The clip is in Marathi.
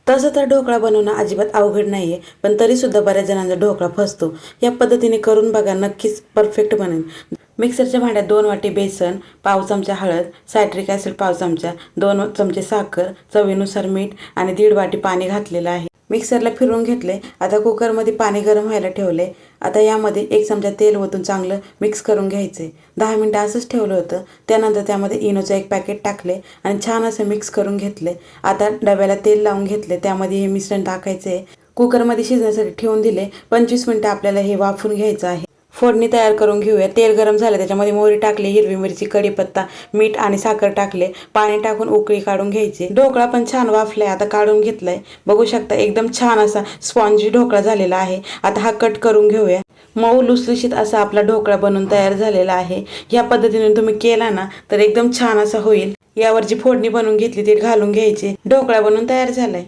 तसं तर ढोकळा बनवणं अजिबात अवघड नाही आहे, पण तरीसुद्धा बऱ्याच जणांचा ढोकळा फसतो. या पद्धतीने करून बघा, नक्कीच परफेक्ट बनेल. मिक्सरच्या भांड्यात 2 वाटी बेसन, पाव चमचा हळद, सायट्रिक ॲसिड पाव चमचा, 2 चमचे साखर, चवीनुसार मीठ आणि 1.5 वाटी पाणी घातलेलं आहे. मिक्सरला फिरवून घेतले. आता कुकरमध्ये पाणी गरम व्हायला ठेवले. आता यामध्ये 1 चमचा तेल ओतून चांगलं मिक्स करून घ्यायचे. 10 मिनटं असंच ठेवलं होतं. त्यानंतर त्यामध्ये इनोचं 1 पॅकेट टाकले आणि छान असं मिक्स करून घेतले. आता डब्याला तेल लावून घेतले. त्यामध्ये हे मिश्रण टाकायचे. कुकरमध्ये शिजण्यासाठी ठेवून दिले. 25 मिनटं आपल्याला हे वाफवून घ्यायचं आहे. फोडणी तयार करून घेऊया. तेल गरम झालं, त्याच्यामध्ये मोहरी टाकली, हिरवी मिरची, कढीपत्ता, मीठ आणि साखर टाकले. पाणी टाकून उकळी काढून घ्यायची. ढोकळा पण छान वाफलाय. आता काढून घेतलाय. बघू शकता एकदम छान असा स्पॉन्जी ढोकळा झालेला आहे. आता हा कट करून घेऊया. मऊ लुसलुशीत असा आपला ढोकळा बनून तयार झालेला आहे. या पद्धतीने तुम्ही केला ना तर एकदम छान असा होईल. यावर जी फोडणी बनवून घेतली ती घालून घ्यायची. ढोकळा बनून तयार झालाय.